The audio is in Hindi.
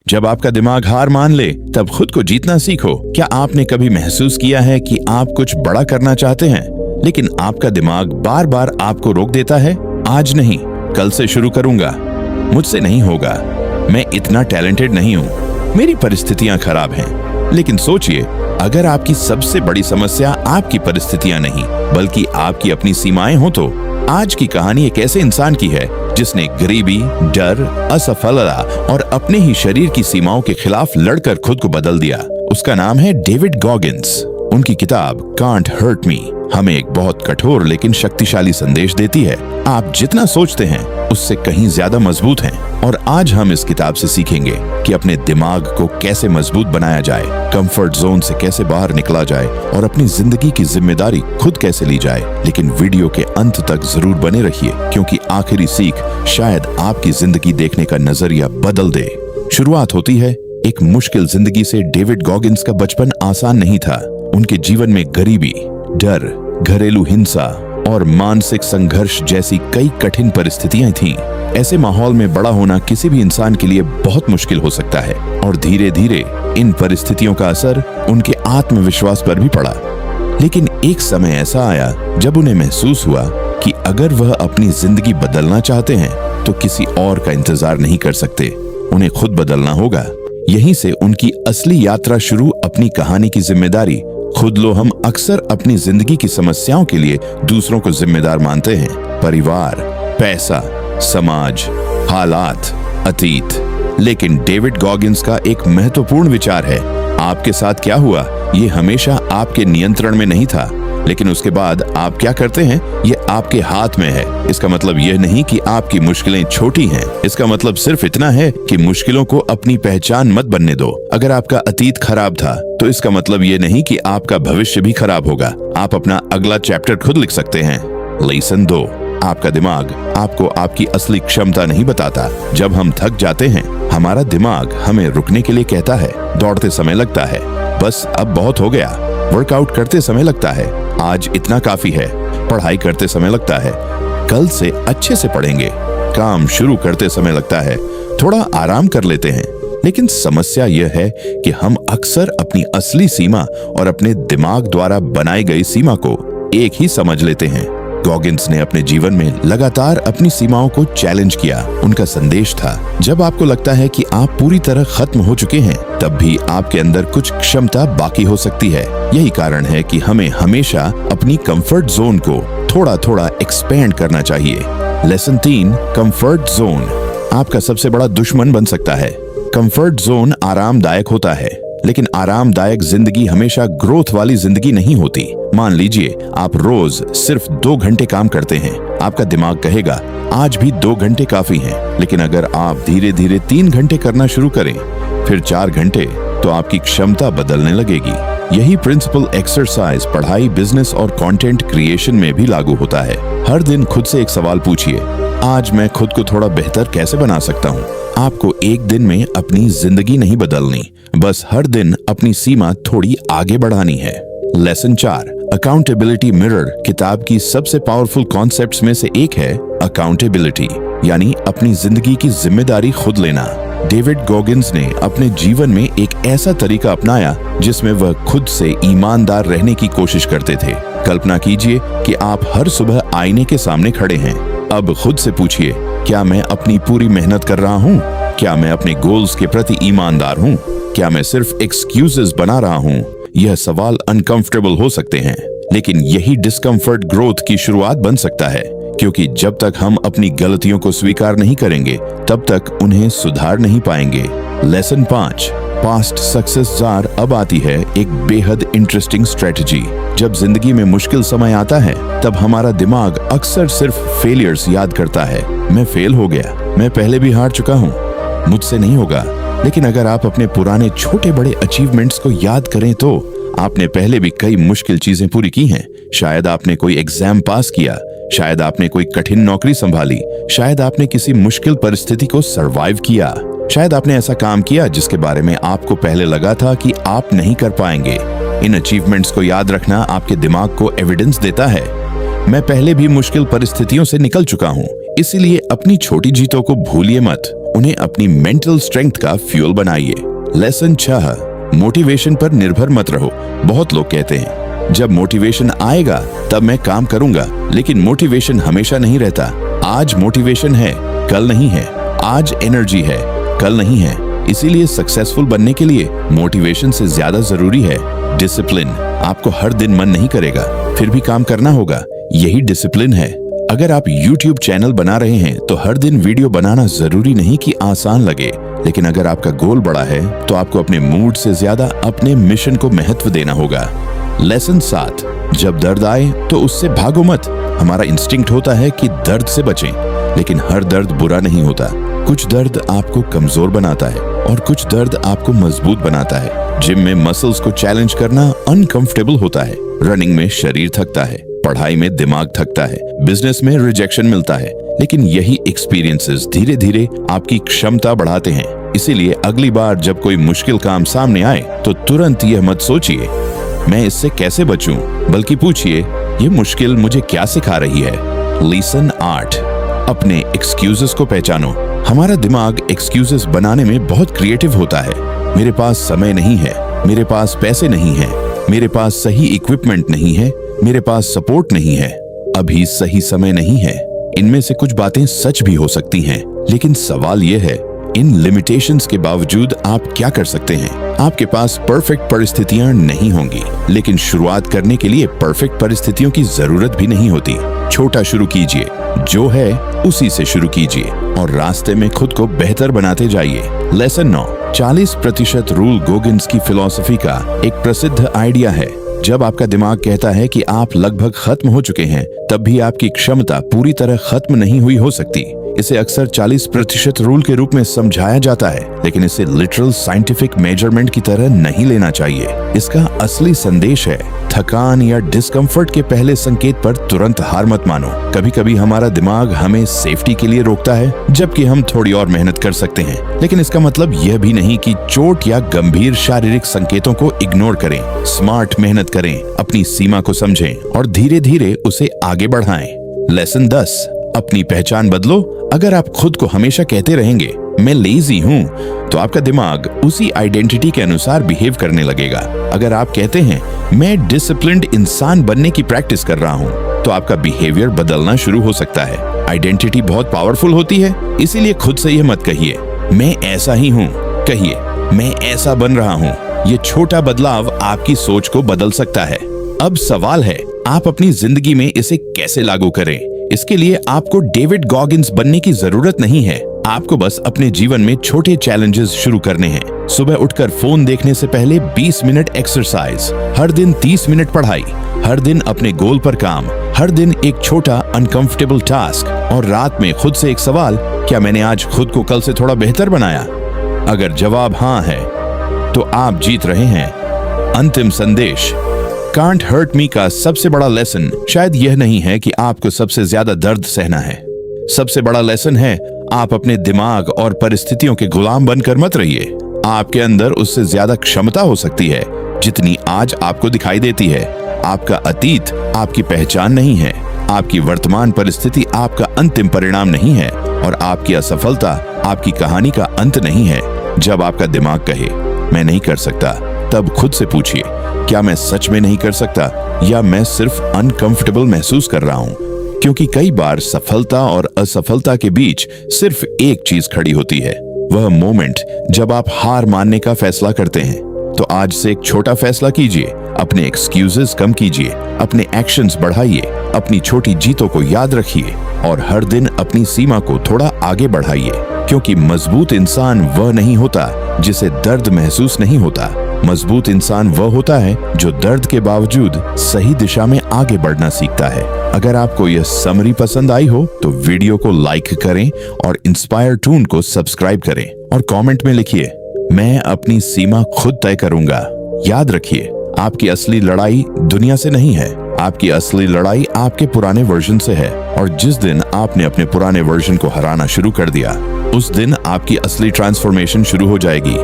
जब आपका दिमाग हार मान ले तब खुद को जीतना सीखो। क्या आपने कभी महसूस किया है कि आप कुछ बड़ा करना चाहते हैं लेकिन आपका दिमाग बार बार आपको रोक देता है? आज नहीं, कल से शुरू करूंगा, मुझसे नहीं होगा, मैं इतना टैलेंटेड नहीं हूँ, मेरी परिस्थितियां खराब हैं। लेकिन सोचिए, अगर आपकी सबसे बड़ी समस्या आपकी परिस्थितियां नहीं बल्कि आपकी अपनी सीमाएं हो तो? आज की कहानी एक ऐसे इंसान की है जिसने गरीबी, डर, असफलता और अपने ही शरीर की सीमाओं के खिलाफ लड़कर खुद को बदल दिया। उसका नाम है डेविड गॉगिंस। उनकी किताब कांट हर्ट मी हमें एक बहुत कठोर लेकिन शक्तिशाली संदेश देती है। आप जितना सोचते हैं उससे कहीं ज्यादा मजबूत हैं। और आज हम इस किताब से सीखेंगे कि अपने दिमाग को कैसे मजबूत बनाया जाए, कंफर्ट जोन से कैसे बाहर निकला जाए और अपनी जिंदगी की जिम्मेदारी खुद कैसे ली जाए। लेकिन वीडियो के अंत तक जरूर बने रहिए, क्योंकि आखिरी सीख शायद आपकी जिंदगी देखने का नजरिया बदल दे। शुरुआत होती है एक मुश्किल जिंदगी से। डेविड गॉगिंस का बचपन आसान नहीं था। उनके जीवन में गरीबी, डर, घरेलू हिंसा और मानसिक संघर्ष जैसी कई कठिन परिस्थितियां थीं। ऐसे माहौल में बड़ा होना किसी भी इंसान के लिए बहुत मुश्किल हो सकता है और धीरे धीरे इन परिस्थितियों का असर उनके आत्मविश्वास पर भी पड़ा। लेकिन एक समय ऐसा आया जब उन्हें महसूस हुआ कि अगर वह अपनी जिंदगी बदलना चाहते हैं तो किसी और का इंतजार नहीं कर सकते, उन्हें खुद बदलना होगा। यहीं से उनकी असली यात्रा शुरू। अपनी कहानी की जिम्मेदारी खुद लो। हम अक्सर अपनी जिंदगी की समस्याओं के लिए दूसरों को जिम्मेदार मानते हैं, परिवार, पैसा, समाज, हालात, अतीत। लेकिन डेविड गॉगिंस का एक महत्वपूर्ण विचार है, आपके साथ क्या हुआ ये हमेशा आपके नियंत्रण में नहीं था, लेकिन उसके बाद आप क्या करते हैं ये आपके हाथ में है। इसका मतलब यह नहीं कि आपकी मुश्किलें छोटी हैं, इसका मतलब सिर्फ इतना है कि मुश्किलों को अपनी पहचान मत बनने दो। अगर आपका अतीत खराब था तो इसका मतलब ये नहीं कि आपका भविष्य भी खराब होगा। आप अपना अगला चैप्टर खुद लिख सकते हैं। लेसन 2, आपका दिमाग आपको आपकी असली क्षमता नहीं बताता। जब हम थक जाते हैं हमारा दिमाग हमें रुकने के लिए कहता है। दौड़ते समय लगता है बस अब बहुत हो गया, वर्कआउट करते समय लगता है आज इतना काफी है, पढ़ाई करते समय लगता है कल से अच्छे से पढ़ेंगे, काम शुरू करते समय लगता है थोड़ा आराम कर लेते हैं। लेकिन समस्या यह है कि हम अक्सर अपनी असली सीमा और अपने दिमाग द्वारा बनाई गई सीमा को एक ही समझ लेते हैं। गॉगिंस ने अपने जीवन में लगातार अपनी सीमाओं को चैलेंज किया। उनका संदेश था, जब आपको लगता है कि आप पूरी तरह खत्म हो चुके हैं तब भी आपके अंदर कुछ क्षमता बाकी हो सकती है। यही कारण है कि हमें हमेशा अपनी कंफर्ट जोन को थोड़ा थोड़ा एक्सपेंड करना चाहिए। लेसन 3, कंफर्ट जोन आपका सबसे बड़ा दुश्मन बन सकता है। कंफर्ट जोन आरामदायक होता है, लेकिन आरामदायक जिंदगी हमेशा ग्रोथ वाली जिंदगी नहीं होती। मान लीजिए आप रोज सिर्फ 2 घंटे काम करते हैं, आपका दिमाग कहेगा आज भी 2 घंटे काफी हैं। लेकिन अगर आप धीरे धीरे 3 घंटे करना शुरू करें, फिर 4 घंटे, तो आपकी क्षमता बदलने लगेगी। यही प्रिंसिपल एक्सरसाइज पढ़ाई, बिजनेस और कंटेंट क्रिएशन में भी लागू होता है। हर दिन खुद से एक सवाल पूछिए, आज मैं खुद को थोड़ा बेहतर कैसे बना सकता हूँ। आपको एक दिन में अपनी जिंदगी नहीं बदलनी, बस हर दिन अपनी सीमा थोड़ी आगे बढ़ानी है। लेसन 4, अकाउंटेबिलिटी मिरर किताब की सबसे पावरफुल कॉन्सेप्ट्स में से एक है अकाउंटेबिलिटी, यानी अपनी जिंदगी की जिम्मेदारी खुद लेना। डेविड गॉगिंस ने अपने जीवन में एक ऐसा तरीका अपनाया जिसमें वह खुद से ईमानदार रहने की कोशिश करते थे। कल्पना कीजिए कि आप हर सुबह आईने के सामने खड़े हैं। अब खुद से पूछिए, क्या मैं अपनी पूरी मेहनत कर रहा हूँ? क्या मैं अपने गोल्स के प्रति ईमानदार हूँ? क्या मैं सिर्फ एक्सक्यूजेस बना रहा हूँ? यह सवाल अनकंफर्टेबल हो सकते हैं, लेकिन यही डिस्कम्फर्ट ग्रोथ की शुरुआत बन सकता है, क्योंकि जब तक हम अपनी गलतियों को स्वीकार नहीं करेंगे तब तक उन्हें सुधार नहीं पाएंगे। Lesson 5, past success jar. अब आती है एक बेहद इंटरेस्टिंग स्ट्रेटजी। जब जिंदगी में मुश्किल समय आता है तब हमारा दिमाग अक्सर सिर्फ फेलियर्स याद करता है। मैं फेल हो गया, मैं पहले भी हार चुका हूँ, मुझसे नहीं होगा। लेकिन अगर आप अपने पुराने छोटे बड़े अचीवमेंट्स को याद करें तो आपने पहले भी कई मुश्किल चीजें पूरी की हैं। शायद आपने कोई एग्जाम पास किया, शायद आपने कोई कठिन नौकरी संभाली, शायद आपने किसी मुश्किल परिस्थिति को सरवाइव किया, शायद आपने ऐसा काम किया जिसके बारे में आपको पहले लगा था कि आप नहीं कर पाएंगे। इन अचीवमेंट्स को याद रखना आपके दिमाग को एविडेंस देता है, मैं पहले भी मुश्किल परिस्थितियों से निकल चुका हूँ। इसीलिए अपनी छोटी जीतों को भूलिए मत, उन्हें अपनी मेंटल स्ट्रेंथ का फ्यूल बनाइए। लेसन 6, मोटिवेशन पर निर्भर मत रहो। बहुत लोग कहते हैं जब मोटिवेशन आएगा तब मैं काम करूंगा, लेकिन मोटिवेशन हमेशा नहीं रहता। आज मोटिवेशन है, कल नहीं है। आज एनर्जी है, कल नहीं है। इसीलिए सक्सेसफुल बनने के लिए मोटिवेशन से ज्यादा जरूरी है डिसिप्लिन। आपको हर दिन मन नहीं करेगा, फिर भी काम करना होगा, यही डिसिप्लिन है। अगर आप YouTube चैनल बना रहे हैं तो हर दिन वीडियो बनाना जरूरी नहीं कि आसान लगे, लेकिन अगर आपका गोल बड़ा है तो आपको अपने मूड से ज्यादा अपने मिशन को महत्व देना होगा। लेसन 7, जब दर्द आए तो उससे भागो मत। हमारा इंस्टिंक्ट होता है कि दर्द से बचें, लेकिन हर दर्द बुरा नहीं होता। कुछ दर्द आपको कमजोर बनाता है और कुछ दर्द आपको मजबूत बनाता है। जिम में मसल्स को चैलेंज करना अनकंफर्टेबल होता है, रनिंग में शरीर थकता है, पढ़ाई में दिमाग थकता है, बिजनेस में रिजेक्शन मिलता है, लेकिन यही एक्सपीरियंसेस धीरे धीरे आपकी क्षमता बढ़ाते हैं। इसीलिए अगली बार जब कोई मुश्किल काम सामने आए तो तुरंत यह मत सोचिए मैं इससे कैसे बचूं, बल्कि पूछिए ये मुश्किल मुझे क्या सिखा रही है। लेसन 8, अपने एक्सक्यूजेस को पहचानो। हमारा दिमाग एक्सक्यूजेस बनाने में बहुत क्रिएटिव होता है। मेरे पास समय नहीं है, मेरे पास पैसे नहीं है, मेरे पास सही इक्विपमेंट नहीं है, मेरे पास सपोर्ट नहीं है, अभी सही समय नहीं है। इनमें से कुछ बातें सच भी हो सकती हैं, लेकिन सवाल यह है इन लिमिटेशंस के बावजूद आप क्या कर सकते हैं। आपके पास परफेक्ट परिस्थितियां नहीं होंगी, लेकिन शुरुआत करने के लिए परफेक्ट परिस्थितियों की जरूरत भी नहीं होती। छोटा शुरू कीजिए, जो है उसी से शुरू कीजिए और रास्ते में खुद को बेहतर बनाते जाइए। लेसन 9, 40% रूल गोगिन्स की फिलॉसफी का एक प्रसिद्ध आइडिया है। जब आपका दिमाग कहता है कि आप लगभग खत्म हो चुके हैं, तब भी आपकी क्षमता पूरी तरह खत्म नहीं हुई हो सकती। इसे अक्सर 40% रूल के रूप में समझाया जाता है, लेकिन इसे लिटरल साइंटिफिक मेजरमेंट की तरह नहीं लेना चाहिए। इसका असली संदेश है थकान या डिस्कम्फर्ट के पहले संकेत पर तुरंत हार मत मानो। कभी कभी हमारा दिमाग हमें सेफ्टी के लिए रोकता है, जबकि हम थोड़ी और मेहनत कर सकते हैं, लेकिन इसका मतलब यह भी नहीं कि चोट या गंभीर शारीरिक संकेतों को इग्नोर करें। स्मार्ट मेहनत करें, अपनी सीमा को समझें और धीरे धीरे उसे आगे बढ़ाएं। लेसन 10, अपनी पहचान बदलो। अगर आप खुद को हमेशा कहते रहेंगे मैं लेजी हूँ, तो आपका दिमाग उसी आइडेंटिटी के अनुसार बिहेव करने लगेगा। अगर आप कहते हैं मैं डिसिप्लिन्ड इंसान बनने की प्रैक्टिस कर रहा हूँ, तो आपका बिहेवियर बदलना शुरू हो सकता है। आइडेंटिटी बहुत पावरफुल होती है, इसीलिए खुद से यह मत कहिए मैं ऐसा ही हूँ, कहिए मैं ऐसा बन रहा हूँ। ये छोटा बदलाव आपकी सोच को बदल सकता है। अब सवाल है आप अपनी जिंदगी में इसे कैसे लागू करें। इसके लिए आपको डेविड गॉगिन्स बनने की जरूरत नहीं है। आपको बस अपने जीवन में छोटे चैलेंजेस शुरू करने हैं। सुबह उठकर फोन देखने से पहले 20 मिनट एक्सरसाइज, हर दिन 30 मिनट पढ़ाई, हर दिन अपने गोल पर काम, हर दिन एक छोटा अनकंफर्टेबल टास्क और रात में खुद से एक सवाल, क्या मैंने आज खुद को कल से थोड़ा बेहतर बनाया? अगर जवाब हाँ है तो आप जीत रहे हैं। अंतिम संदेश, कांट हर्ट मी का सबसे बड़ा लेसन शायद यह नहीं है कि आपको सबसे ज्यादा दर्द सहना है। सबसे बड़ा लेसन है आप अपने दिमाग और परिस्थितियों के गुलाम बनकर मत रहिए। आपके अंदर उससे ज्यादा क्षमता हो सकती है जितनी आज आपको दिखाई देती है। आपका अतीत आपकी पहचान नहीं है, आपकी वर्तमान परिस्थिति आपका अंतिम परिणाम नहीं है और आपकी असफलता आपकी कहानी का अंत नहीं है। जब आपका दिमाग कहे मैं नहीं कर सकता, तब खुद से पूछिए क्या मैं सच में नहीं कर सकता या मैं सिर्फ अनकंफर्टेबल महसूस कर रहा हूँ। क्योंकि कई बार सफलता और असफलता के बीच सिर्फ एक चीज खड़ी होती है, वह मोमेंट जब आप हार मानने का फैसला करते हैं। तो आज से एक छोटा फैसला कीजिए, अपने एक्सक्यूजेस कम कीजिए, अपने एक्शंस बढ़ाइए, अपनी छोटी जीतों को याद रखिए और हर दिन अपनी सीमा को थोड़ा आगे बढ़ाइए। क्योंकि मजबूत इंसान वह नहीं होता जिसे दर्द महसूस नहीं होता। मजबूत इंसान वह होता है जो दर्द के बावजूद सही दिशा में आगे बढ़ना सीखता है। अगर आपको यह समरी पसंद आई हो तो वीडियो को लाइक करें और इंस्पायर टून को सब्सक्राइब करें और कमेंट में लिखिए मैं अपनी सीमा खुद तय करूंगा। याद रखिए आपकी असली लड़ाई दुनिया से नहीं है, आपकी असली लड़ाई आपके पुराने वर्जन से है। और जिस दिन आपने अपने पुराने वर्जन को हराना शुरू कर दिया, उस दिन आपकी असली ट्रांसफॉर्मेशन शुरू हो जाएगी।